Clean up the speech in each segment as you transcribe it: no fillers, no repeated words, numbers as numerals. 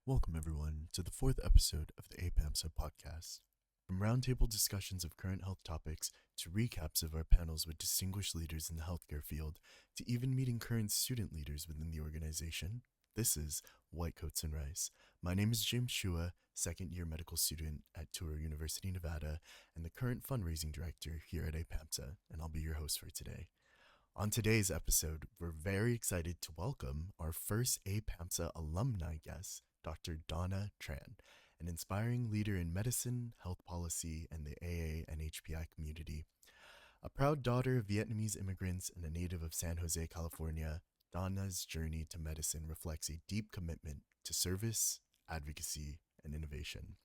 Welcome, everyone, to the fourth episode of the APAMSA podcast. From roundtable discussions of current health topics to recaps of our panels with distinguished leaders in the healthcare field to even meeting current student leaders within the organization, this is White Coats and Rice. My name is James Shua, second-year medical student at Touro University, Nevada, and the current fundraising director here at APAMSA, and I'll be your host for today. On today's episode, we're very excited to welcome our first APAMSA alumni guest, Dr. Donna Tran, an inspiring leader in medicine, health policy, and the AANHPI community. A proud daughter of Vietnamese immigrants and a native of San Jose, California, Donna's journey to medicine reflects a deep commitment to service, advocacy, and innovation.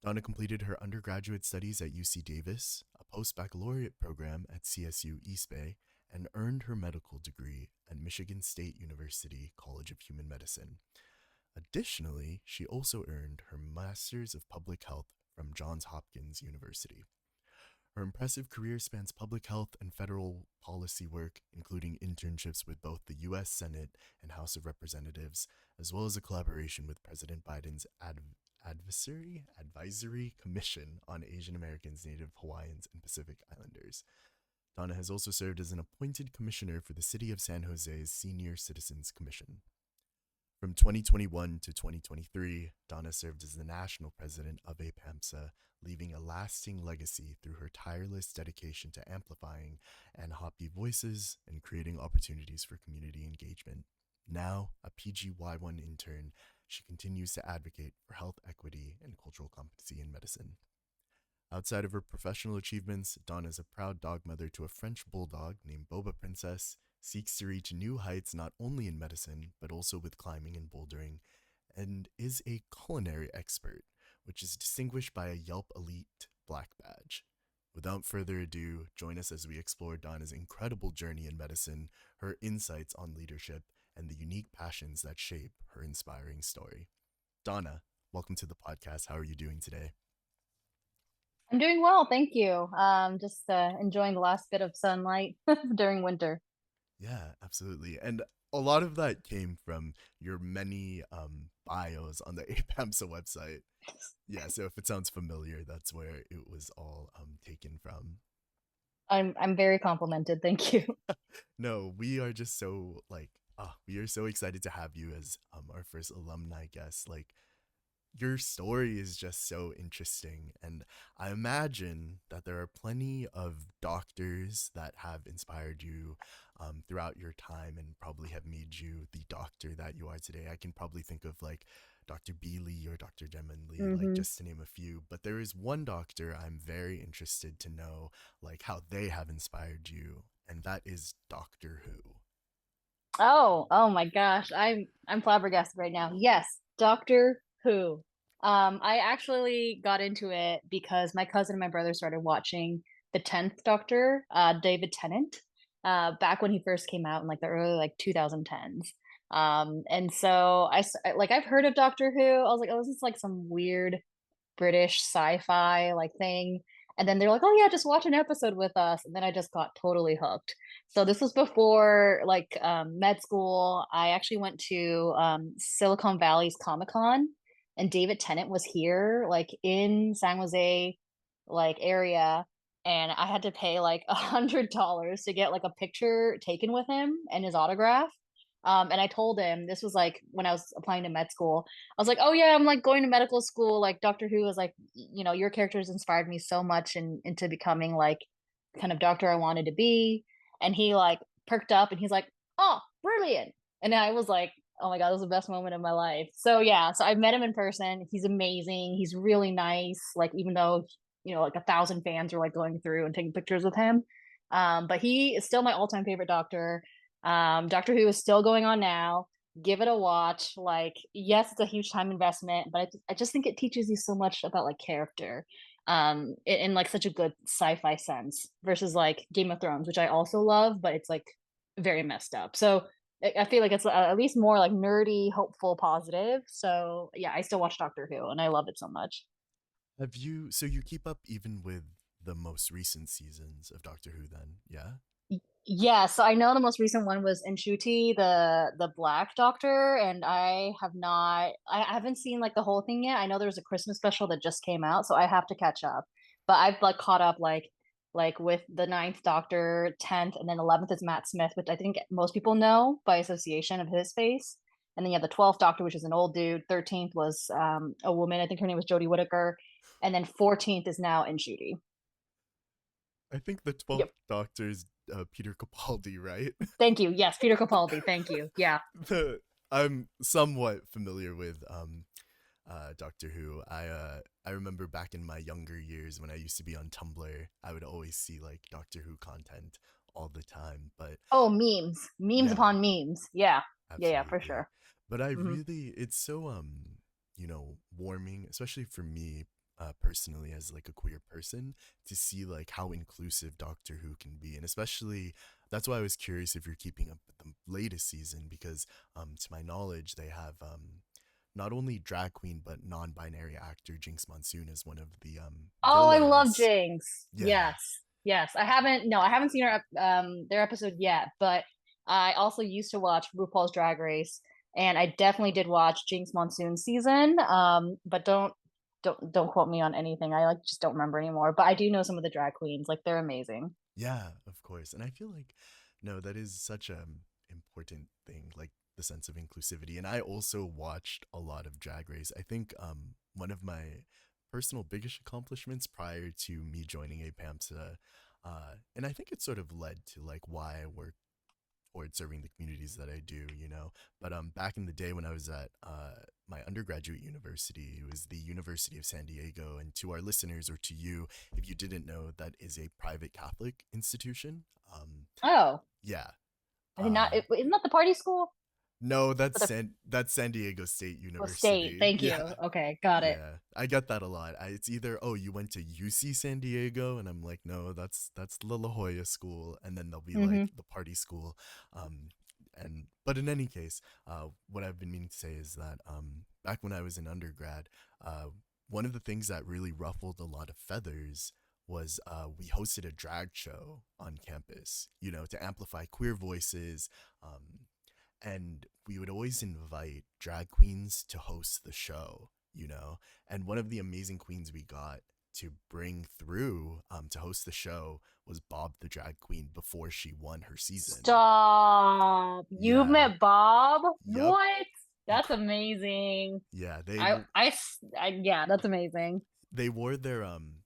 Donna completed her undergraduate studies at UC Davis, a post-baccalaureate program at CSU East Bay, and earned her medical degree at Michigan State University College of Human Medicine. Additionally, she also earned her Master's of Public Health from Johns Hopkins University. Her impressive career spans public health and federal policy work, including internships with both the U.S. Senate and House of Representatives, as well as a collaboration with President Biden's Advisory Commission on Asian Americans, Native Hawaiians, and Pacific Islanders. Donna has also served as an appointed commissioner for the City of San Jose's Senior Citizens Commission. From 2021 to 2023, Donna served as the national president of APAMSA, leaving a lasting legacy through her tireless dedication to amplifying AANHPI voices and creating opportunities for community engagement. Now, a PGY1 intern, she continues to advocate for health equity and cultural competency in medicine. Outside of her professional achievements, Donna is a proud dog mother to a French bulldog named Boba Princess, seeks to reach new heights not only in medicine, but also with climbing and bouldering, and is a culinary expert, which is distinguished by a Yelp Elite Black Badge. Without further ado, join us as we explore Donna's incredible journey in medicine, her insights on leadership, and the unique passions that shape her inspiring story. Donna, welcome to the podcast. How are you doing today? I'm doing well, thank you. Just enjoying the last bit of sunlight during winter. Yeah, absolutely. And a lot of that came from your many bios on the APAMSA website. Yeah, so if it sounds familiar, that's where it was all taken from. I'm very complimented, thank you. No, we are just so we are so excited to have you as our first alumni guest. Like, your story is just so interesting, and I imagine that there are plenty of doctors that have inspired you throughout your time and probably have made you the doctor that you are today. I can probably think of like Dr. B. Lee or Dr. Demon Lee, like hmm just to name a few. But there is one doctor I'm very interested to know, like how they have inspired you, and that is Doctor Who. Oh my gosh, I'm flabbergasted right now. Yes, Doctor Who. I actually got into it because my cousin and my brother started watching the 10th Doctor, David Tennant, back when he first came out in like the early like 2010s. And so like I've heard of Doctor Who. I was like, oh, this is like some weird British sci-fi like thing. And then they're like, oh yeah, just watch an episode with us. And then I just got totally hooked. So this was before like med school. I actually went to Silicon Valley's Comic Con, and David Tennant was here, like in San Jose, like area, and I had to pay like $100 to get like a picture taken with him and his autograph. And I told him this was like when I was applying to med school. I was like, "Oh yeah, I'm like going to medical school. Like Doctor Who is like, your characters inspired me so much into becoming like kind of doctor I wanted to be." And he like perked up and he's like, "Oh, brilliant!" And I was like, "Oh my god, this was the best moment of my life." So yeah, so I met him in person. He's amazing. He's really nice. Like even though like 1,000 fans are like going through and taking pictures with him, but he is still my all-time favorite doctor. Doctor Who is still going on now. Give it a watch. Like, yes, it's a huge time investment, but I just think it teaches you so much about like character, in like such a good sci-fi sense versus like Game of Thrones, which I also love, but it's like very messed up. So I feel like it's at least more like nerdy, hopeful, positive. So yeah, I still watch Doctor Who and I love it so much. So you keep up even with the most recent seasons of Doctor Who then? Yeah? Yeah, so I know the most recent one was Nshuti, the black doctor, and I haven't seen like the whole thing yet. I know there was a Christmas special that just came out, so I have to catch up. But I've like caught up like with the ninth doctor, 10th, and then 11th is Matt Smith, which I think most people know by association of his face. And then you have the 12th doctor, which is an old dude. 13th was a woman, I think her name was Jodie Whittaker. And then 14th is now Nshuti. I think the 12th Yep. Doctor is Peter Capaldi, right? Thank you. Yes, Peter Capaldi. Thank you. Yeah. the, I'm somewhat familiar with Doctor Who. I remember back in my younger years when I used to be on Tumblr, I would always see like Doctor Who content all the time. But Oh, memes, memes yeah, upon memes. Yeah, yeah, for absolutely. sure. But I Hmm. really, it's so warming, especially for me personally as like a queer person, to see like how inclusive Doctor Who can be, and especially that's why I was curious if you're keeping up with the latest season because, to my knowledge, they have not only drag queen but non-binary actor Jinx Monsoon as one of the Oh, I love villains. Jinx. Yeah, Yes, yes. I haven't seen their episode yet, but I also used to watch RuPaul's Drag Race, and I definitely did watch Jinx Monsoon season. But don't quote me on anything. I like just don't remember anymore. But I do know some of the drag queens. Like they're amazing. yeah, of course. And I feel like no, that is such a important thing, like the sense of inclusivity. And I also watched a lot of Drag Race. I think one of my personal biggest accomplishments prior to me joining APAMSA, and I think it sort of led to like why I work towards serving the communities that I do. But back in the day when I was at my undergraduate university, it was the University of San Diego. And to our listeners, or to you, if you didn't know, that is a private Catholic institution. Oh, Yeah. I did not. Uh, Isn't that the party school? no, For the that's San Diego State state. University. Thank Yeah. you. Okay, got it. Yeah, I get that a lot. It's either, oh, you went to UC San Diego, and I'm like, no, that's the La Jolla school, and then they'll be like Hmm. the party school. um and but in any case, what I've been meaning to say is that back when I was in undergrad, uh one of the things that really ruffled a lot of feathers was we hosted a drag show on campus, to amplify queer voices. Um and we would always invite drag queens to host the show. And one of the amazing queens we got to bring through to host the show was Bob the drag queen before she won her season. Stop. You've Yeah. met Bob? Yup. What? That's Inc- amazing. yeah, Yeah, that's amazing. they wore their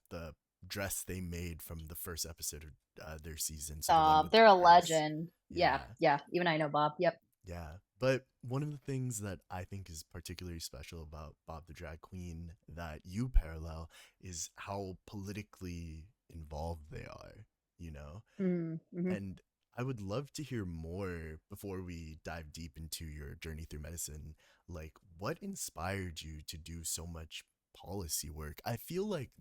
the dress they made from the first episode of their season, so the one Stop. with the They're a purse. legend. Yeah, Yeah. yeah. Even I know Bob. Yep. Yeah. But one of the things that I think is particularly special about Bob the Drag Queen that you parallel is how politically involved they are, you know? Mm-hmm. And I would love to hear more before we dive deep into your journey through medicine. Like, what inspired you to do so much policy work? I feel like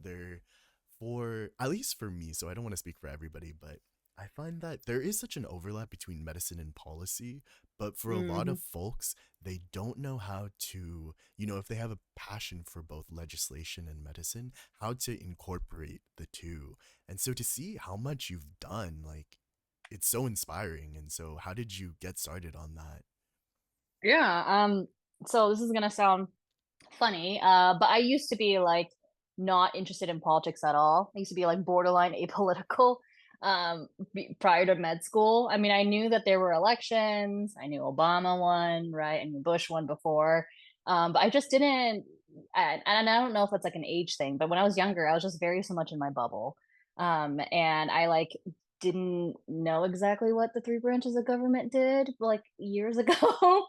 at least for me, so I don't want to speak for everybody, but I find that there is such an overlap between medicine and policy, but for a lot Mm-hmm. of folks, they don't know how to, if they have a passion for both legislation and medicine, how to incorporate the two. And so to see how much you've done, like, it's so inspiring. And so, how did you get started on that? Yeah. So this is gonna sound funny, but I used to be like not interested in politics at all. I used to be like borderline apolitical prior to med school. I mean, I knew that there were elections. I knew Obama won, right? I knew Bush won before. But I just didn't, and I don't know if it's like an age thing, but when I was younger, I was just very so much in my bubble. And I like didn't know exactly what the three branches of government did like years ago.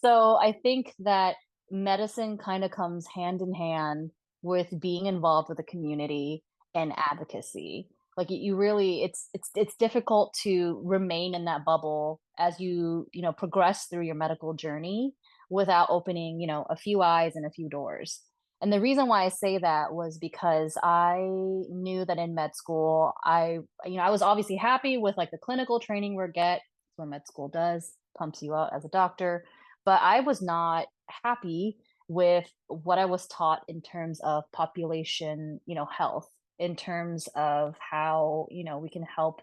So I think that medicine kind of comes hand in hand with being involved with the community and advocacy. Like you really, it's difficult to remain in that bubble as you progress through your medical journey without opening a few eyes and a few doors. And the reason why I say that was because I knew that in med school, I was obviously happy with like the clinical training we get. That's what med school does, pumps you out as a doctor. But I was not happy with what I was taught in terms of population, health, in terms of how, we can help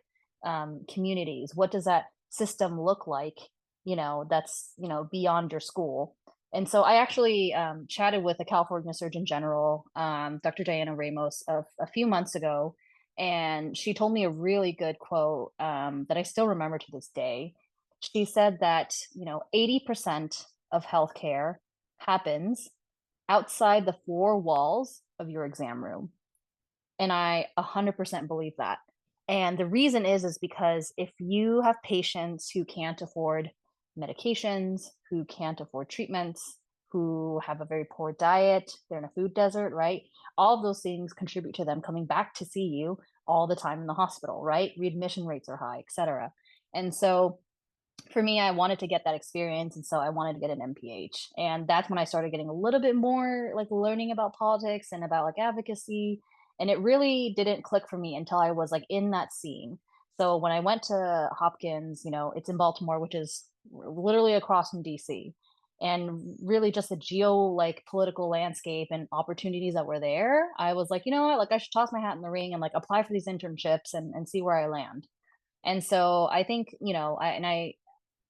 communities? What does that system look like? That's beyond your school. And so I actually chatted with the California Surgeon General, Dr. Diana Ramos, a few months ago, and she told me a really good quote that I still remember to this day. She said that 80% of healthcare happens outside the four walls of your exam room. And I 100% believe that. And the reason is because if you have patients who can't afford medications, who can't afford treatments, who have a very poor diet, they're in a food desert, right? All of those things contribute to them coming back to see you all the time in the hospital, right? Readmission rates are high, et cetera. And so for me, I wanted to get that experience, and so I wanted to get an MPH. And that's when I started getting a little bit more like learning about politics and about like advocacy. And it really didn't click for me until I was like in that scene. So when I went to Hopkins, it's in Baltimore, which is literally across from DC. And really just the geo like political landscape and opportunities that were there, I was like, you know what, like I should toss my hat in the ring and like apply for these internships and see where I land. And so I think,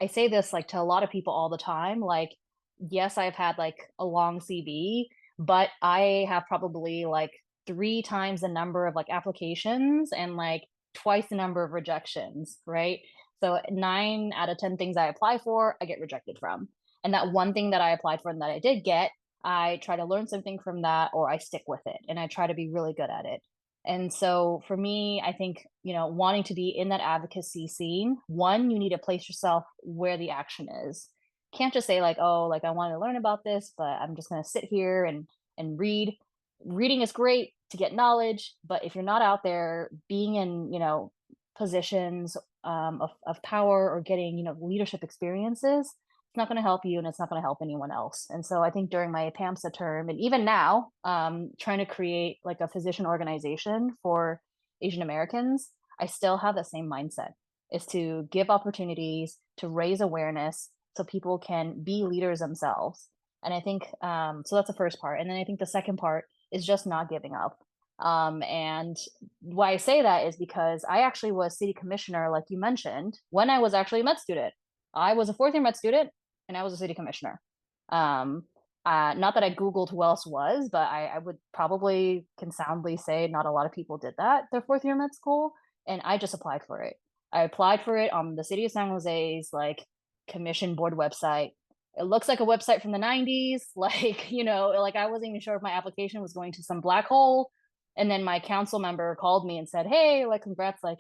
I say this like to a lot of people all the time. Like, yes, I've had like a long CV, but I have probably like three times the number of like applications and like twice the number of rejections, right? So 9 out of 10 things I apply for, I get rejected from. And that one thing that I applied for and that I did get, I try to learn something from that or I stick with it and I try to be really good at it. And so for me, I think, wanting to be in that advocacy scene, one, you need to place yourself where the action is. Can't just say like, oh, like I want to learn about this, but I'm just going to sit here and read. Reading is great to get knowledge, but if you're not out there being in, positions of power or getting, leadership experiences, it's not going to help you and it's not going to help anyone else. And so I think during my APAMSA term, and even now, trying to create like a physician organization for Asian Americans, I still have that same mindset is to give opportunities, to raise awareness so people can be leaders themselves. And I think, so that's the first part. And then I think the second part is just not giving up. And why I say that is because I actually was city commissioner, like you mentioned, when I was actually a med student. I was a fourth year med student and I was a city commissioner. Um, not that I Googled who else was, but I would probably can soundly say not a lot of people did that their fourth year med school. And I just applied for it. I applied for it on the city of San Jose's like commission board website. It looks like a website from the 90s. Like, like I wasn't even sure if my application was going to some black hole. And then my council member called me and said, hey, like, congrats, we're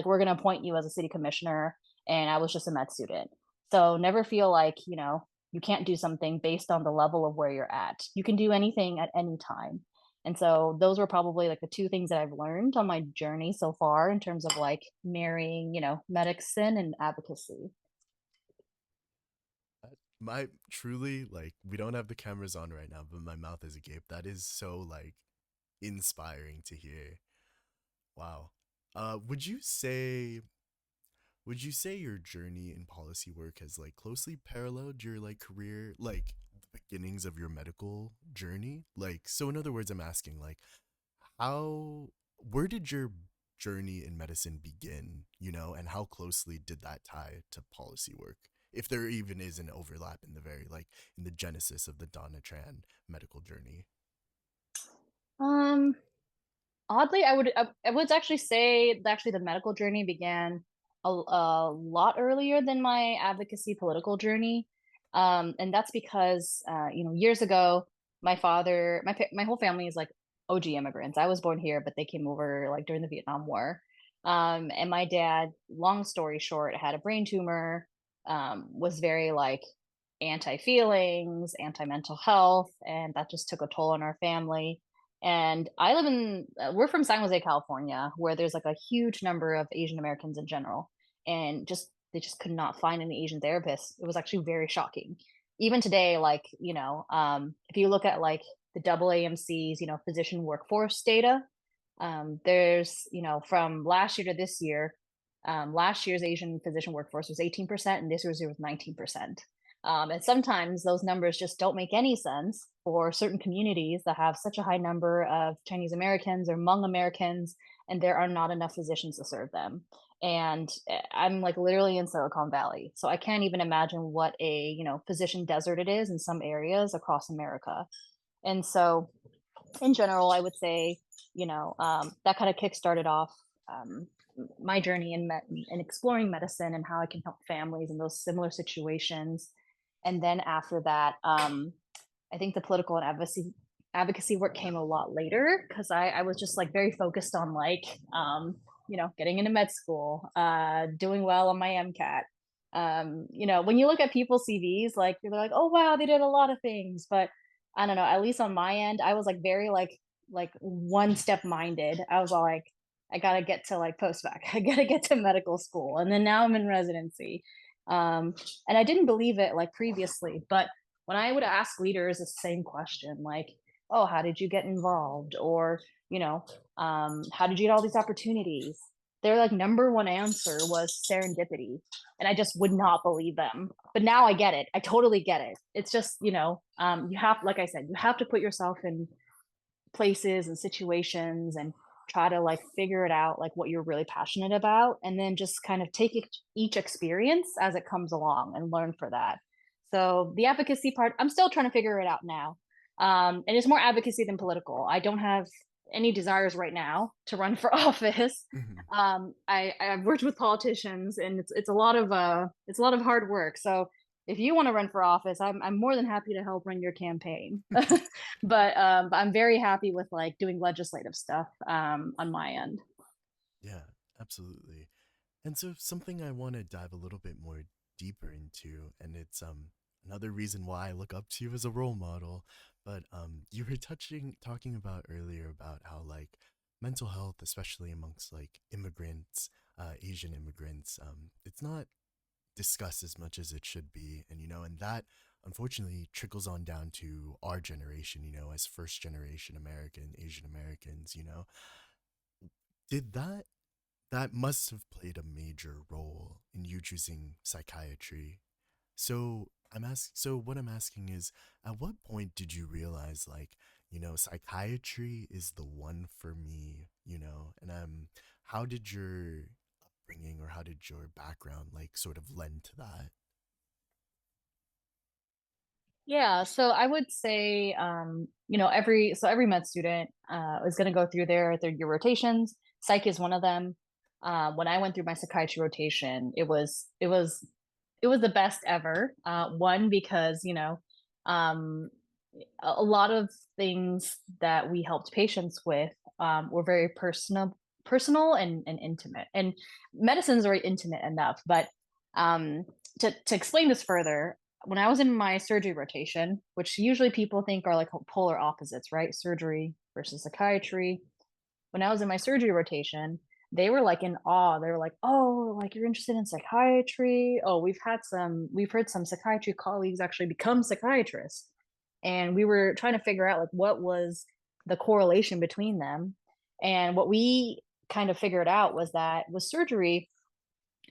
going to appoint you as a city commissioner. And I was just a med student. So never feel like, you can't do something based on the level of where you're at. You can do anything at any time. And so those were probably like the two things that I've learned on my journey so far in terms of like marrying, medicine and advocacy. My truly like we don't have the cameras on right now, but my mouth is agape. That is so like inspiring to hear. Wow. Would you say your journey in policy work has like closely paralleled your like career, like the beginnings of your medical journey? Like, so in other words, I'm asking like how where did your journey in medicine begin, and how closely did that tie to policy work? If there even is an overlap in the very like in the genesis of the Donna Tran medical journey. Um, Oddly, I would actually say that actually the medical journey began a lot earlier than my advocacy political journey. And that's because years ago, my father, my whole family is like OG immigrants. I was born here, but they came over like during the Vietnam War. And my dad, long story short, had a brain tumor, was very like anti-feelings, anti-mental health, and that just took a toll on our family. And we're from San Jose, California, where there's like a huge number of Asian Americans in general. And they just could not find any Asian therapists. It was actually very shocking. Even today, like, if you look at like the AAMC's, physician workforce data, there's, from last year to this year, last year's Asian physician workforce was 18%, and this year's it was 19%. And sometimes those numbers just don't make any sense for certain communities that have such a high number of Chinese Americans or Hmong Americans, and there are not enough physicians to serve them. And I'm like literally in Silicon Valley. So I can't even imagine what a, physician desert it is in some areas across America. And so in general, I would say, that kind of kickstarted off um, my journey in exploring medicine and how I can help families in those similar situations. And then after that, I think the political and advocacy work came a lot later because I was just like very focused on like getting into med school, doing well on my MCAT. When you look at people's CVs, like you're like, oh wow, they did a lot of things, but I don't know. At least on my end, I was like very like one step minded. I was all like, I gotta get to like postbac. I gotta get to medical school, and then now I'm in residency. And I didn't believe it like previously, but when I would ask leaders the same question, like, "Oh, how did you get involved?" or "How did you get all these opportunities?" Their like number one answer was serendipity, and I just would not believe them. But now I get it. I totally get it. It's just you have, like I said, you have to put yourself in places and situations and try to like figure it out like what you're really passionate about and then just kind of take each experience as it comes along and learn for that. So the advocacy part, I'm still trying to figure it out now. And it's more advocacy than political. I don't have any desires right now to run for office. Mhm. I've worked with politicians and it's a lot of hard work. So if you want to run for office, I'm more than happy to help run your campaign. But I'm very happy with like doing legislative stuff on my end. Yeah, absolutely. And so something I want to dive a little bit more deeper into, and it's another reason why I look up to you as a role model, but you were talking about earlier about how like mental health, especially amongst like immigrants, Asian immigrants, it's not discussed as much as it should be, and and that unfortunately trickles on down to our generation, as first generation American, Asian Americans, did that must have played a major role in you choosing psychiatry. So what I'm asking is, at what point did you realize like, psychiatry is the one for me, and how did your upbringing or how did your background like sort of lend to that? Yeah, so I would say, every med student is going to go through their year rotations. Psych is one of them. When I went through my psychiatry rotation, it was the best ever. One because um, a lot of things that we helped patients with were very personal and intimate. And medicine is very intimate enough, but um, to explain this further, when I was in my surgery rotation, which usually people think are like polar opposites, right? Surgery versus psychiatry. When I was in my surgery rotation, they were like in awe. They were like, "Oh, like you're interested in psychiatry? Oh, we've heard some psychiatry colleagues actually become psychiatrists." And we were trying to figure out like what was the correlation between them. And what we kind of figured out was that with surgery,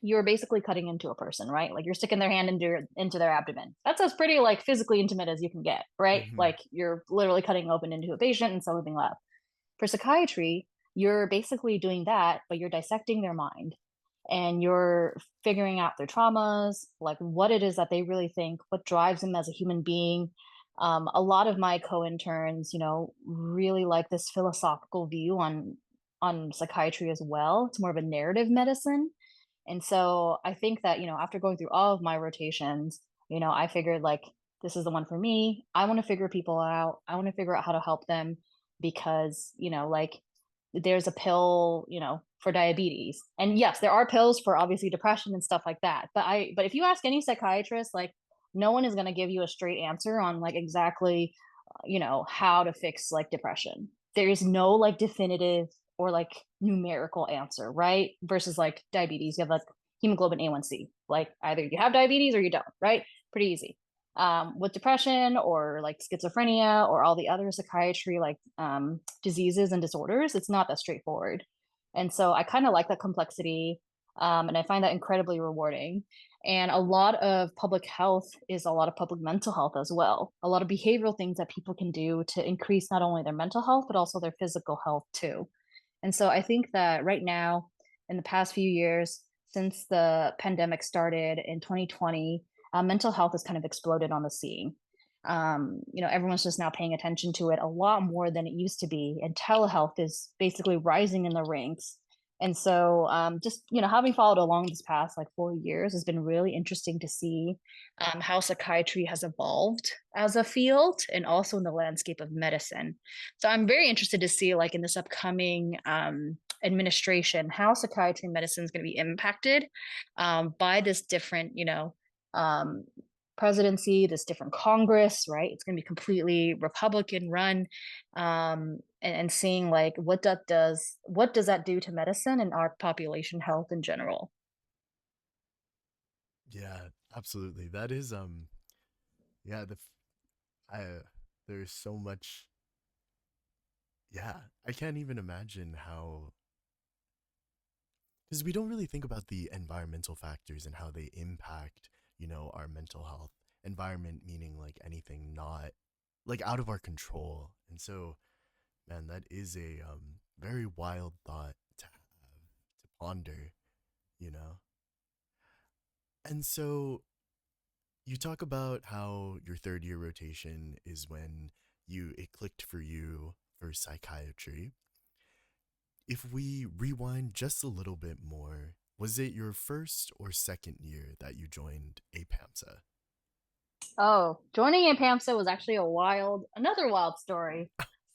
you're basically cutting into a person, right? Like you're sticking their hand into their abdomen. That's as pretty like physically intimate as you can get, right? Mm-hmm. Like you're literally cutting open into a patient and something left. For psychiatry, you're basically doing that, but you're dissecting their mind and you're figuring out their traumas, like what it is that they really think, what drives them as a human being. A lot of my co-interns, really like this philosophical view on psychiatry as well. It's more of a narrative medicine, and so I think that, after going through all of my rotations, I figured like this is the one for me. I want to figure people out. I want to figure out how to help them because, like there's a pill, for diabetes. And yes, there are pills for obviously depression and stuff like that. But if you ask any psychiatrist, like no one is going to give you a straight answer on like exactly, how to fix like depression. There is no like definitive or like numerical answer, right? Versus like diabetes, you have like hemoglobin A1C. Like either you have diabetes or you don't, right? Pretty easy. With depression or like schizophrenia or all the other psychiatry like diseases and disorders, it's not that straightforward. And so I kind of like that complexity, and I find that incredibly rewarding. And a lot of public health is a lot of public mental health as well. A lot of behavioral things that people can do to increase not only their mental health, but also their physical health too. And so I think that right now, in the past few years since the pandemic started in 2020, mental health has kind of exploded on the scene. Everyone's just now paying attention to it a lot more than it used to be, and telehealth is basically rising in the ranks. And so, just having followed along this past like 4 years has been really interesting to see how psychiatry has evolved as a field and also in the landscape of medicine. So I'm very interested to see, like in this upcoming administration, how psychiatry medicine is going to be impacted by this different, um, presidency, this different Congress, right? It's going to be completely Republican run, and seeing like what does that do to medicine and our population health in general. Yeah, absolutely. That is yeah, I there's so much. Yeah, I can't even imagine how, because we don't really think about the environmental factors and how they impact, our mental health. Environment meaning like anything not like out of our control. And so, man, that is a very wild thought to have, to ponder, you know. And so you talk about how your third year rotation is when it clicked for you for psychiatry. If we rewind just a little bit more, was it your first or second year that you joined APAMSA? Oh, joining APAMSA was actually another wild story.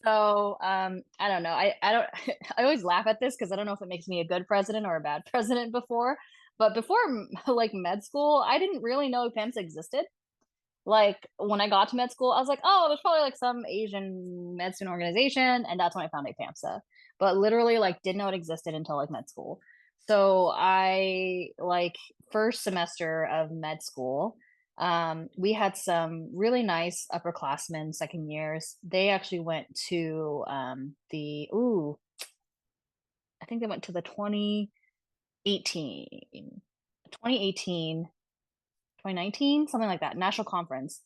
So, I don't know. I don't, I always laugh at this because I don't know if it makes me a good president or a bad president before. But before like med school, I didn't really know APAMSA existed. Like when I got to med school, I was like, oh, there's probably like some Asian medicine organization, and that's when I found APAMSA. But literally, like, didn't know it existed until like med school. So I like first semester of med school, we had some really nice upperclassmen second years. They actually went to I think they went to the 2018, 2019, something like that, national conference.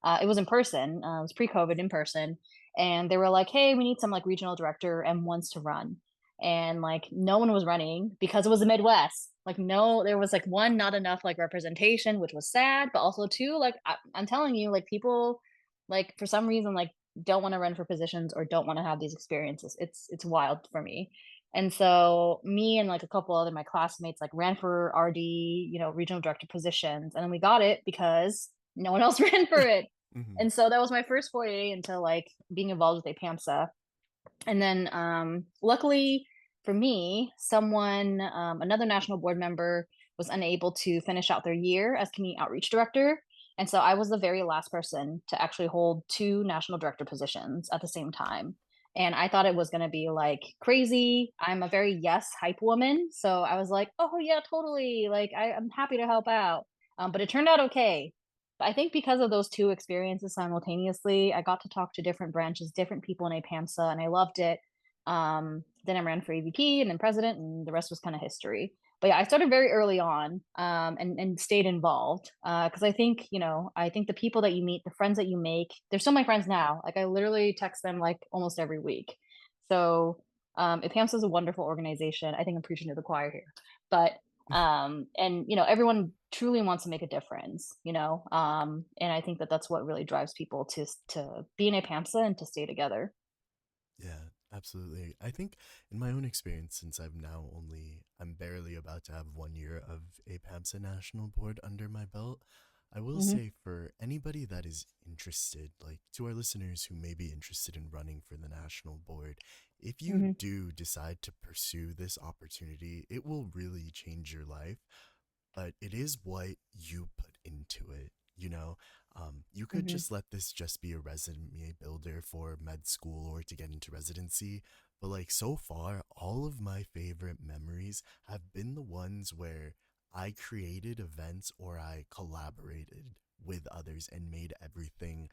It was in person. It was pre-COVID in person, and they were like, "Hey, we need some like regional director M1s to run," and like no one was running because it was the Midwest. Like no, there was like one, not enough like representation, which was sad, but also two, like I'm telling you, like people, like for some reason, like don't want to run for positions or don't want to have these experiences. It's wild for me. And so me and like a couple other my classmates like ran for RD, regional director positions, and then we got it because no one else ran for it. Mm-hmm. And so that was my first foray into like being involved with APAMSA. And then luckily for me, another national board member was unable to finish out their year as community outreach director. And so I was the very last person to actually hold two national director positions at the same time. And I thought it was going to be like crazy. I'm a very yes hype woman. So I was like, oh, yeah, totally. Like, I'm happy to help out. But it turned out okay. But I think because of those two experiences simultaneously, I got to talk to different branches, different people in APAMSA, and I loved it. Then I ran for AVP and then president, and the rest was kind of history. But yeah, I started very early on, and stayed involved because I think the people that you meet, the friends that you make, they're still my friends now. Like I literally text them like almost every week. So APAMSA is a wonderful organization. I think I'm preaching to the choir here, but and everyone truly wants to make a difference, and I think that that's what really drives people to be in APAMSA and to stay together. Yeah, absolutely. I think in my own experience, since I'm barely about to have 1 year of a PAMSA National Board under my belt, I will Hmm. say for anybody that is interested, like to our listeners who may be interested in running for the national board, if you Hmm. do decide to pursue this opportunity, it will really change your life, but it is what you put into it. You could Hmm. just let this just be a resume builder for med school or to get into residency. But like so far, all of my favorite memories have been the ones where I created events or I collaborated with others and made everything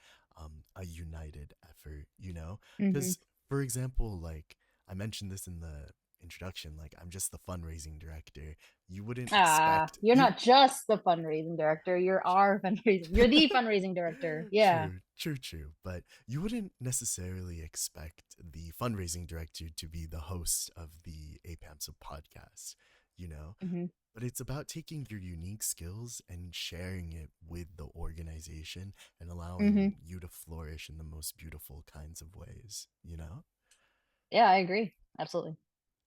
a united effort, you know? Hmm. Because, for example, like I mentioned this in the introduction, like I'm just the fundraising director. You wouldn't expect You're you not just the fundraising director, you're the fundraising director. Yeah. True, true, true. But you wouldn't necessarily expect the fundraising director to be the host of the APAMSA podcast. you know? Hmm. But it's about taking your unique skills and sharing it with the organization and Hmm. allowing you to flourish in the most beautiful kinds of ways, you know? Yeah, I agree. Absolutely.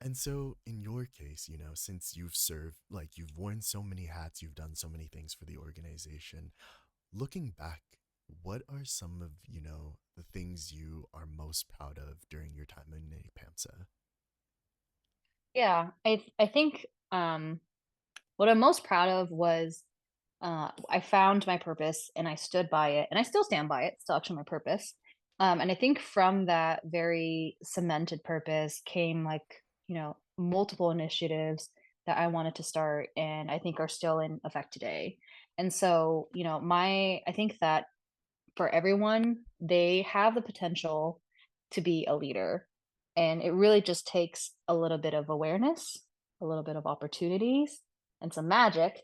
And so, in your case, since you've served, like you've worn so many hats, you've done so many things for the organization, looking back, what are some of, the things you are most proud of during your time in APAMSA? Yeah, I think what I'm most proud of was I found my purpose and I stood by it, and I still stand by it. It's still actually my purpose. And I think from that very cemented purpose came multiple initiatives that I wanted to start, and I think are still in effect today. And so, I think that for everyone, they have the potential to be a leader. And it really just takes a little bit of awareness, a little bit of opportunities, and some magic.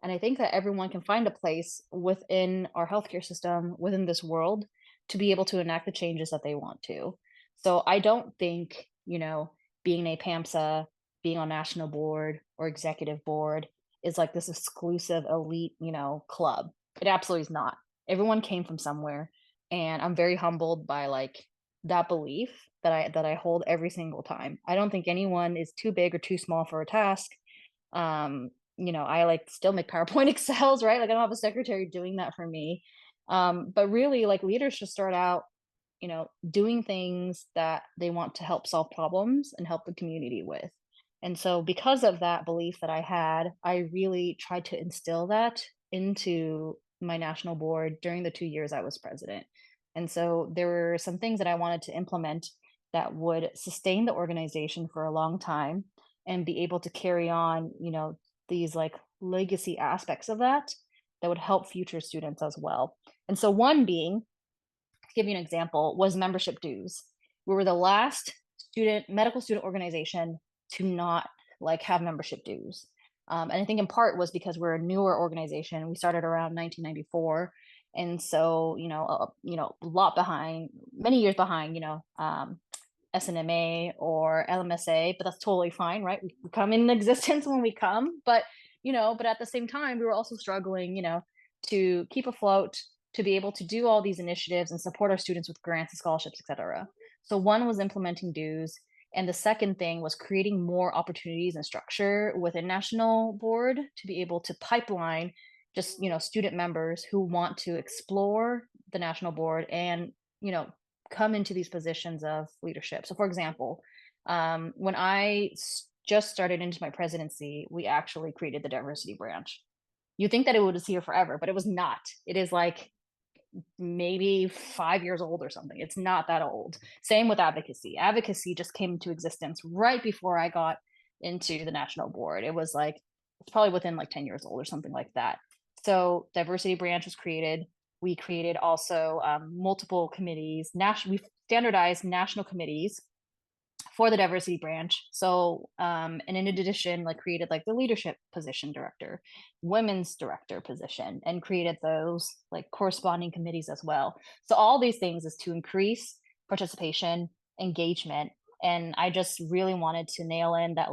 And I think that everyone can find a place within our healthcare system, within this world, to be able to enact the changes that they want to. So I don't think, being a PAMSA, being on national board or executive board is like this exclusive elite, club. It absolutely is not. Everyone came from somewhere, and I'm very humbled by that belief that I hold every single time. I don't think anyone is too big or too small for a task. I still make PowerPoint Excels, right? Like I don't have a secretary doing that for me. But really like leaders should start out, doing things that they want to help solve problems and help the community with. And so because of that belief that I had, I really tried to instill that into my national board during the 2 years I was president. And so there were some things that I wanted to implement that would sustain the organization for a long time and be able to carry on, these like legacy aspects of that would help future students as well. And so one being, to give you an example, was membership dues. We were the last medical student organization to not have membership dues. And I think in part was because we're a newer organization. We started around 1994, and so a lot behind, many years behind, SNMA or LMSA, but that's totally fine, right? We come in existence when we come, but at the same time, we were also struggling, to keep afloat, to be able to do all these initiatives and support our students with grants and scholarships, etc. So one was implementing dues, and the second thing was creating more opportunities and structure within national board to be able to pipeline just student members who want to explore the national board and you know come into these positions of leadership. So, for example, when just started into my presidency, we actually created the diversity branch. You think that it was here forever, but it was not. It is like maybe 5 years old or something. It's not that old. Same with advocacy. Advocacy just came into existence right before I got into the national board. It was like, it's probably within like 10 years old or something like that. So, diversity branch was created. We created also multiple committees. We standardized national committees for the diversity branch. So, and in addition, like created like the leadership position director, women's director position, and created those like corresponding committees as well. So all these things is to increase participation, engagement. And I just really wanted to nail in that,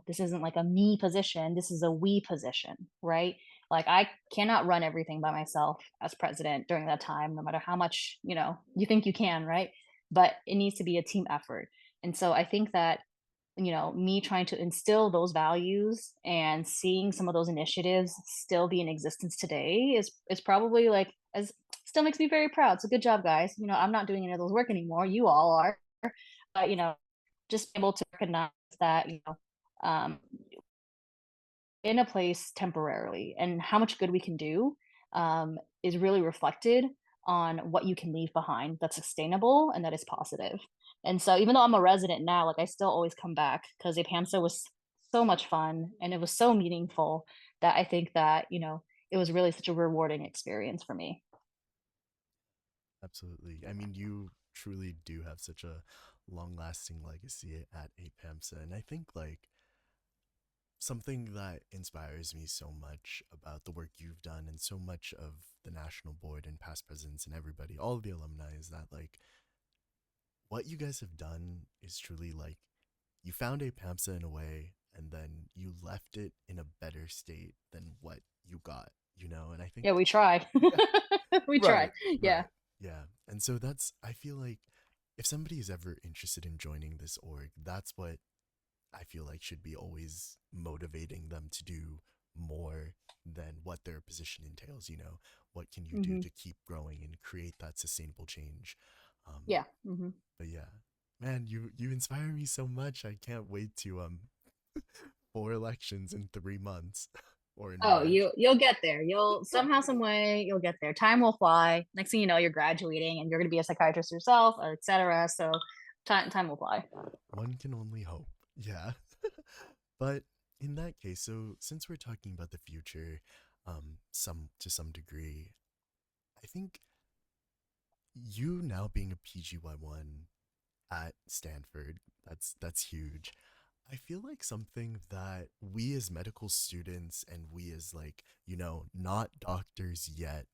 this isn't like a me position, this is a we position, right? Like I cannot run everything by myself as president during that time, no matter how much, you think you can, right? But it needs to be a team effort. And so I think that, me trying to instill those values and seeing some of those initiatives still be in existence today is probably like as still makes me very proud. So good job, guys. I'm not doing any of those work anymore. You all are. But just able to recognize that, um, in a place temporarily and how much good we can do is really reflected on what you can leave behind that's sustainable and that is positive. And so even though I'm a resident now, like I still always come back because APAMSA was so much fun and it was so meaningful that I think that, it was really such a rewarding experience for me. Absolutely. I mean, you truly do have such a long lasting legacy at APAMSA. And I think, like, something that inspires me so much about the work you've done and so much of the national board and past presidents and everybody, all of the alumni, is that, like, what you guys have done is truly like you found APAMSA in a way and then you left it in a better state than what you got, you know? And I Yeah, think, we try. yeah, We try. right, Yeah. right, yeah. And so that's, I feel like if somebody is ever interested in joining this org, that's what I feel like should be always motivating them to do more than what their position entails, you know? What can you do Hmm. to keep growing and create that sustainable change? Um, Yeah. Hmm. but yeah, man, you inspire me so much. I can't wait to 4 elections in 3 months or in Oh, March. you'll get there. You'll somehow, some way, you'll get there. Time will fly. Next thing you know, you're graduating and you're going to be a psychiatrist yourself, or etc. So time will fly. One can only hope. Yeah. But in that case, so since we're talking about the future, some to some degree, I think you now being a PGY1 at Stanford, that's huge. I feel like something that we as medical students and we as like, not doctors yet,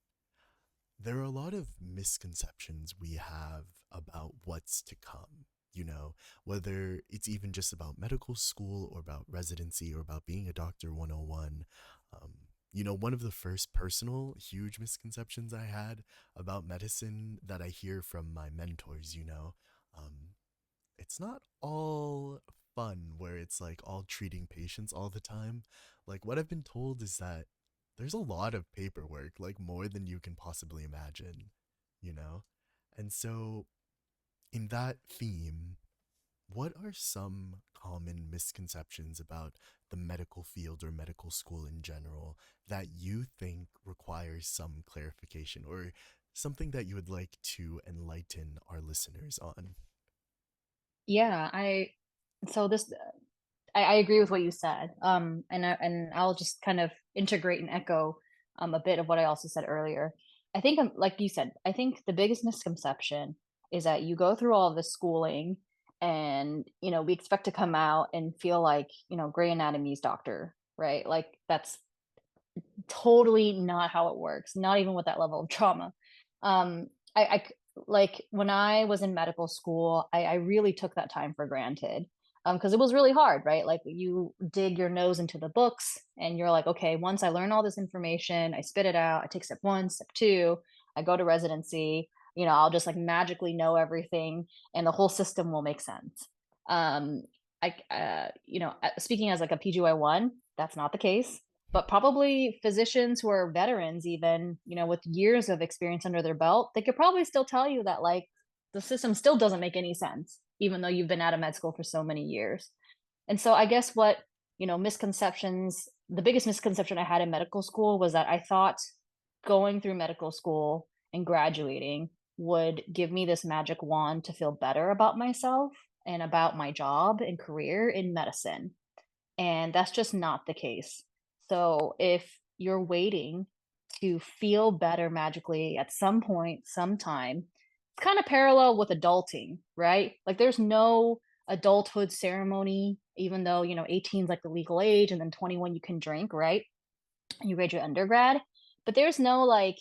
there are a lot of misconceptions we have about what's to come, whether it's even just about medical school or about residency or about being a doctor 101. Um, one of the first personal huge misconceptions I had about medicine that I hear from my mentors, um, it's not all fun where it's like all treating patients all the time. Like what I've been told is that there's a lot of paperwork, like more than you can possibly imagine, you know? And so, in that theme, what are some common misconceptions about the medical field or medical school in general that you think requires some clarification or something that you would like to enlighten our listeners on? Yeah, so this I agree with what you said. And I'll just kind of integrate and echo a bit of what I also said earlier. I think, like you said, I think the biggest misconception is that you go through all of this schooling, and we expect to come out and feel like Grey Anatomy's doctor, right? Like that's totally not how it works. Not even with that level of trauma. I like when I was in medical school, I really took that time for granted because it was really hard, right? Like you dig your nose into the books and you're like, okay, once I learn all this information, I spit it out, I take step one, step two, I go to residency, I'll just like magically know everything and the whole system will make sense. Um, Speaking as like a PGY1, that's not the case, but probably physicians who are veterans, even with years of experience under their belt, they could probably still tell you that like the system still doesn't make any sense even though you've been out of med school for so many years. And so I guess what misconceptions, the biggest misconception I had in medical school was that I thought going through medical school and graduating would give me this magic wand to feel better about myself and about my job and career in medicine, and that's just not the case. So if you're waiting to feel better magically at some point, sometime, it's kind of parallel with adulting, right? Like there's no adulthood ceremony, even though, 18 is like the legal age and then 21 you can drink, right? You graduate undergrad, but there's no like,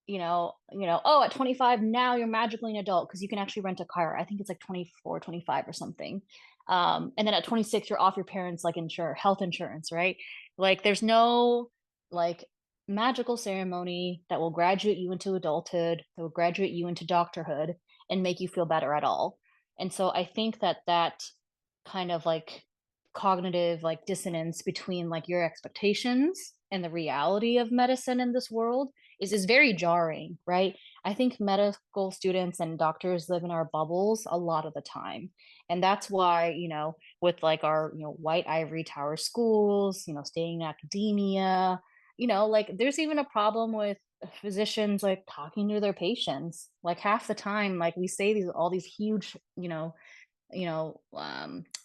oh, at 25 now you're magically an adult because you can actually rent a car. I think it's like 24, 25 or something. And then at 26 you're off your parents like health insurance, right? Like there's no like magical ceremony that will graduate you into adulthood, that will graduate you into doctorhood and make you feel better at all. And so I think that kind of like cognitive like dissonance between like your expectations and the reality of medicine in this world is very jarring, right? I think medical students and doctors live in our bubbles a lot of the time. And that's why, with like our, white ivory tower schools, staying in academia, like there's even a problem with physicians like talking to their patients. Like half the time, like we say these all these huge, what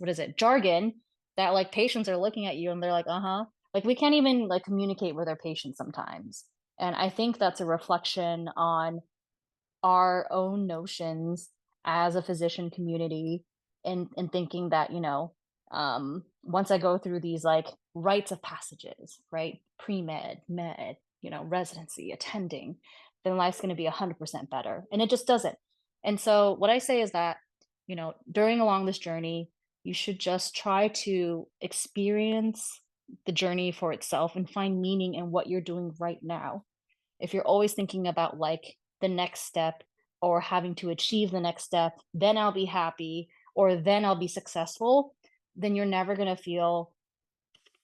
is it, jargon that like patients are looking at you and they're like, uh-huh. Like we can't even like communicate with our patients sometimes. And I think that's a reflection on our own notions as a physician community, and thinking that, once I go through these like rites of passages, right? Pre-med, med, residency, attending, then life's going to be 100% better. And it just doesn't. And so what I say is that, during along this journey, You should just try to experience the journey for itself and find meaning in what you're doing right now. If you're always thinking about like the next step or having to achieve the next step, then I'll be happy or then I'll be successful, then you're never going to feel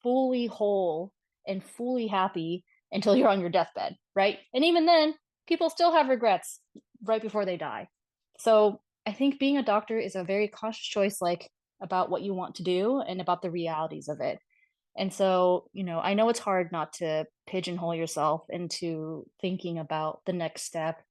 fully whole and fully happy until you're on your deathbed, right? And even then, people still have regrets right before they die. So I think being a doctor is a very conscious choice, like about what you want to do and about the realities of it. And so, I know it's hard not to pigeonhole yourself into thinking about the next step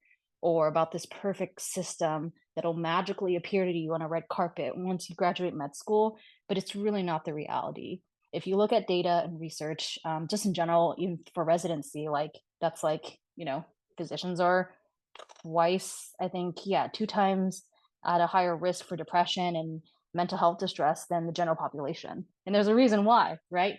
or about this perfect system that'll magically appear to you on a red carpet once you graduate med school, but it's really not the reality. If you look at data and research, just in general, even for residency, like that's like, physicians are twice, I think, yeah, 2 times at a higher risk for depression and mental health distress than the general population, and there's a reason why, right?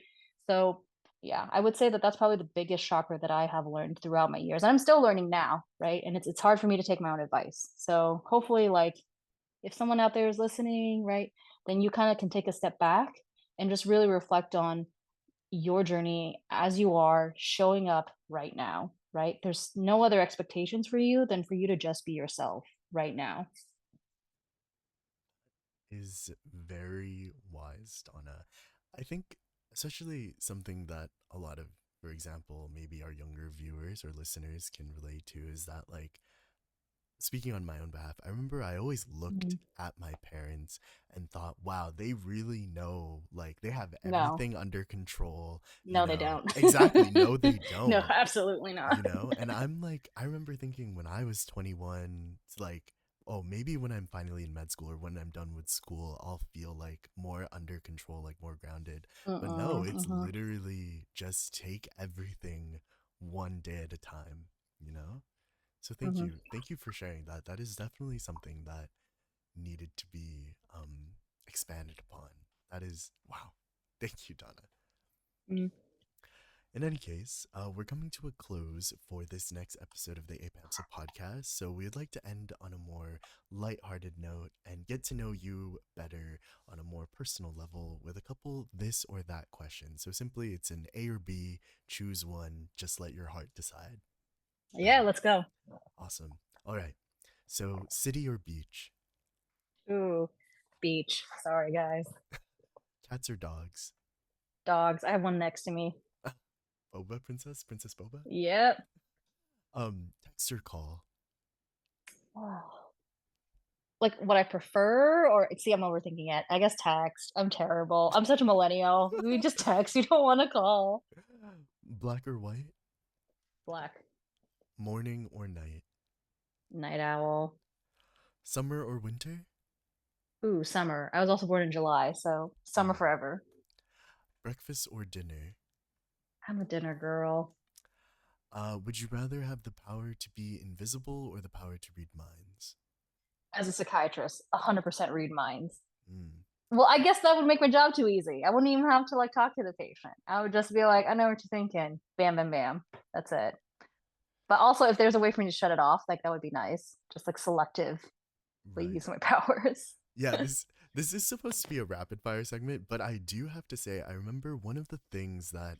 So, yeah, I would say that that's probably the biggest shocker that I have learned throughout my years, and I'm still learning now, right? And it's hard for me to take my own advice. So, hopefully, like, if someone out there is listening, right, then you kinda can take a step back and just really reflect on your journey as you are showing up right now, right? There's no other expectations for you than for you to just be yourself right now. Is very wise, Donna. I think, especially something that a lot of, for example, maybe our younger viewers or listeners can relate to is that, like, speaking on my own behalf, I remember I always looked Mhm. at my parents and thought, wow, they really know, like, they have No. everything under control, No, they don't. Exactly. No, they No, don't. absolutely not. And I'm like, I remember thinking when I was 21, it's like, oh, maybe when I'm finally in med school or when I'm done with school, I'll feel like more under control, like more grounded. But no, Mm-mm, it's mhm, literally just take everything one day at a time, you know? So thank mhm, you. Thank you for sharing that. That is definitely something that needed to be expanded upon. That is, wow. Thank you, Donna. mhm. In any case, we're coming to a close for this next episode of the APAMSA podcast. So we'd like to end on a more lighthearted note and get to know you better on a more personal level with a couple this or that questions. So simply, it's an A or B, choose one, just let your heart decide. Yeah, Ready? let's go. Awesome. All right. So, city or beach? Ooh, beach. Sorry, guys. Cats or dogs? Dogs. I have one next to me. Boba princess? Princess Boba? Yep. Text or call? Oh. Like what I prefer, or see, I'm overthinking it. I guess text. I'm terrible. I'm such a millennial. We just text. You don't want to call. Black or white? Black. Morning or night? Night owl. Summer or winter? Ooh, summer. I was also born in July, so summer Mm. forever. Breakfast or dinner? I'm a dinner girl. Would you rather have the power to be invisible or the power to read minds? As a psychiatrist, 100% read minds. Mm. Well, I guess that would make my job too easy. I wouldn't even have to like talk to the patient. I would just be like, I know what you're thinking. Bam, bam, bam. That's it. But also, if there's a way for me to shut it off, like that would be nice. Just like selectively Right. use my powers. Yeah, this is supposed to be a rapid fire segment, but I do have to say I remember one of the things that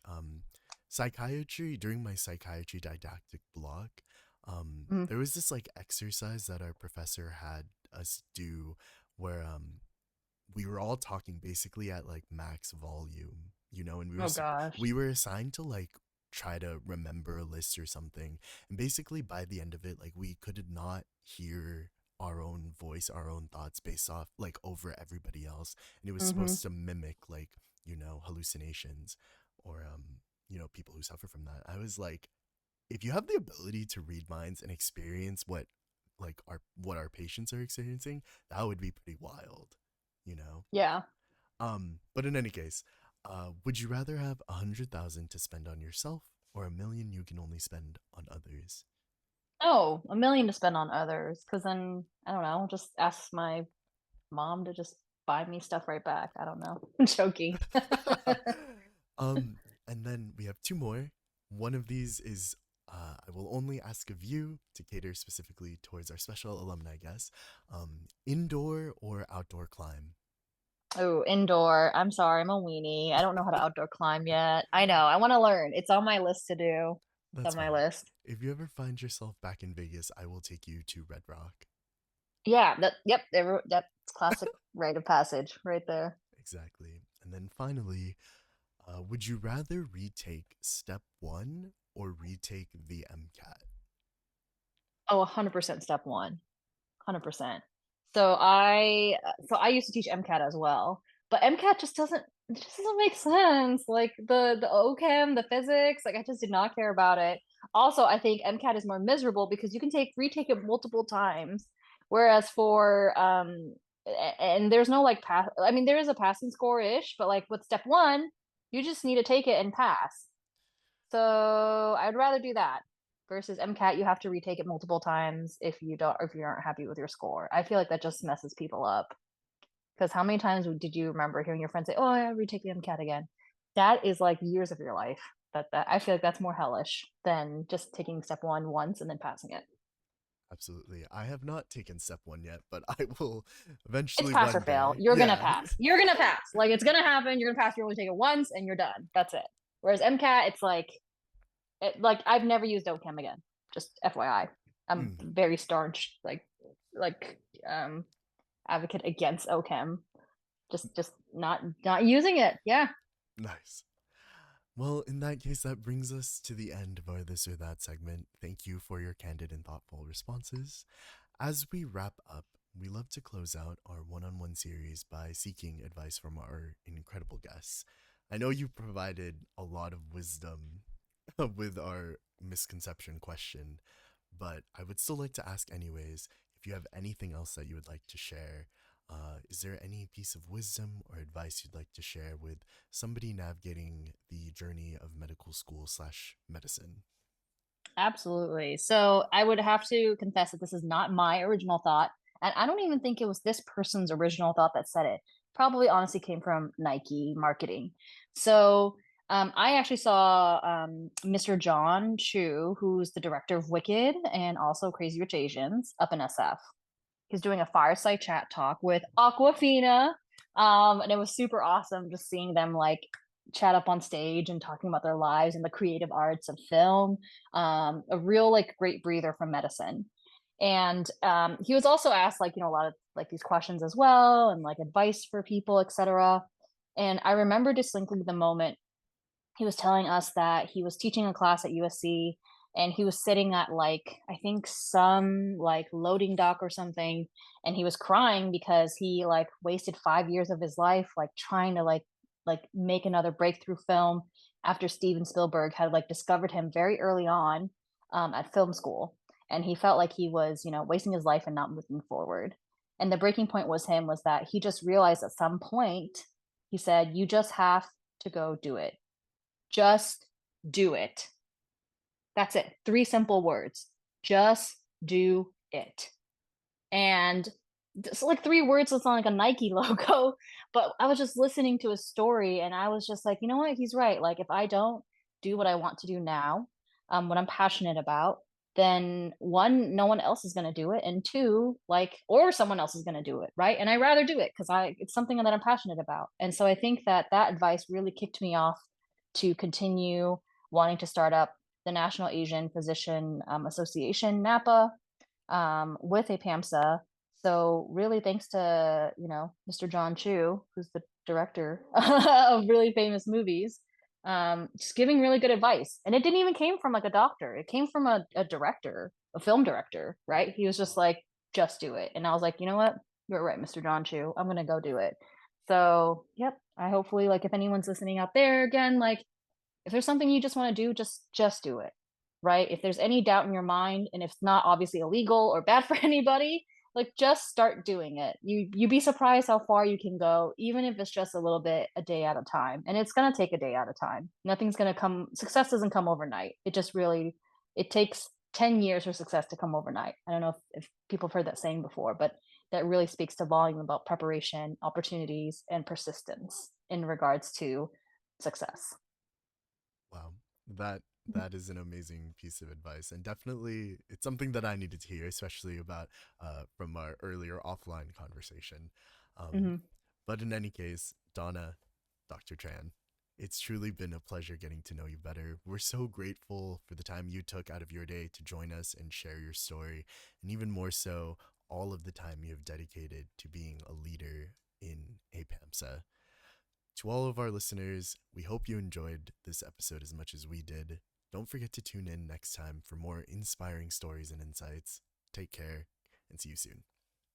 psychiatry during my psychiatry didactic block, Mm. there was this like exercise that our professor had us do where we were all talking basically at like max volume, and Oh gosh. we were assigned to like try to remember a list or something, and basically by the end of it, like we could not hear our own voice, our own thoughts based off like over everybody else, and it was Mm-hmm. supposed to mimic like hallucinations or people who suffer from that. I was like, if you have the ability to read minds and experience what our patients are experiencing, that would be pretty wild, you know. Yeah. But in any case, would you rather have 100,000 to spend on yourself or 1 million you can only spend on others? Oh, 1 million to spend on others. Because then, I don't know, just ask my mom to just buy me stuff right back. I don't know. I'm joking. um, and then we have two more. One of these is I will only ask of you to cater specifically towards our special alumni guests. Indoor or outdoor climb? Oh, indoor. I'm sorry, I'm a weenie. I don't know how to outdoor climb yet. I know. I want to learn. It's on my list to do. It's That's on my fine. list. If you ever find yourself back in Vegas, I will take you to Red Rock. Yeah, yep, that's classic rite of passage right there. Exactly. And then finally, would you rather retake step one or retake the MCAT? Oh, 100% step one. 100%. So I used to teach MCAT as well, but MCAT just doesn't make sense. Like the OChem, the physics, like I just did not care about it. Also, I think MCAT is more miserable because you can retake it multiple times, whereas for and there's no like pass. I mean, there is a passing score ish, but like with step one, you just need to take it and pass. So I'd rather do that versus MCAT. You have to retake it multiple times if you aren't happy with your score. I feel like that just messes people up. Because how many times did you remember hearing your friends say, "Oh, yeah, retake the MCAT again"? That is like years of your life. That I feel like that's more hellish than just taking step one once and then passing it. Absolutely. I have not taken step one yet, but I will It's eventually pass or one fail. day. You're gonna Yeah. pass. You're gonna pass. Like it's gonna happen. You're gonna pass. You only take it once and you're done. That's it. Whereas MCAT, it's like I've never used OChem again. Just FYI, I'm Mm, very staunch like advocate against OChem. Just not using it. Yeah, nice. Well, in that case, that brings us to the end of our This or That segment. Thank you for your candid and thoughtful responses. As we wrap up, we love to close out our one on one series by seeking advice from our incredible guests. I know you provided a lot of wisdom with our misconception question, but I would still like to ask, anyways, if you have anything else that you would like to share. Is there any piece of wisdom or advice you'd like to share with somebody navigating the journey of medical school slash medicine? absolutely. So I would have to confess that this is not my original thought, and I don't even think it was this person's original thought that said it. Probably honestly came from Nike marketing. So I actually saw Mr. John Chu, who's the director of Wicked and also Crazy Rich Asians, up in SF. He's doing a fireside chat talk with Aquafina. And it was super awesome just seeing them like chat up on stage and talking about their lives and the creative arts of film. A real like great breather from medicine. And he was also asked like, a lot of like these questions as well and like advice for people, etc. And I remember distinctly the moment he was telling us that he was teaching a class at USC and he was sitting at like I think some like loading dock or something, and he was crying because he like wasted 5 years of his life like trying to like make another breakthrough film after Steven Spielberg had like discovered him very early on at film school, and he felt like he was wasting his life and not moving forward. And the breaking point was that he just realized at some point, he said, you just have to go do it, just do it. That's it. Three simple words. Just do it. And it's like three words. It's not like a Nike logo, but I was just listening to his story and I was just like, you know what? He's right. Like, if I don't do what I want to do now, what I'm passionate about, then one, no one else is going to do it. And two, like, or someone else is going to do it. Right. And I rather do it because it's something that I'm passionate about. And so I think that advice really kicked me off to continue wanting to start up the National Asian Physician Association, NAPA, with APAMSA. So really thanks to, Mr. John Chu, who's the director of really famous movies, just giving really good advice. And it didn't even came from like a doctor. It came from a director, a film director, right? He was just like, just do it. And I was like, you know what? You're right, Mr. John Chu. I'm gonna go do it. So yep. I hopefully like if anyone's listening out there again, like if there's something you just want to do, just do it. Right? If there's any doubt in your mind and if it's not obviously illegal or bad for anybody, like just start doing it. You'd be surprised how far you can go, even if it's just a little bit a day at a time. And it's gonna take a day at a time. Nothing's gonna come, success doesn't come overnight. It just really it takes 10 years for success to come overnight. I don't know if people have heard that saying before, but that really speaks to volume about preparation, opportunities, and persistence in regards to success. Wow, that that is an amazing piece of advice, and definitely it's something that I needed to hear, especially about from our earlier offline conversation. Um, Mm-hmm. But in any case, Donna, Dr. Tran, it's truly been a pleasure getting to know you better. We're so grateful for the time you took out of your day to join us and share your story, and even more so, all of the time you have dedicated to being a leader in APAMSA. To all of our listeners, we hope you enjoyed this episode as much as we did. Don't forget to tune in next time for more inspiring stories and insights. Take care, and see you soon.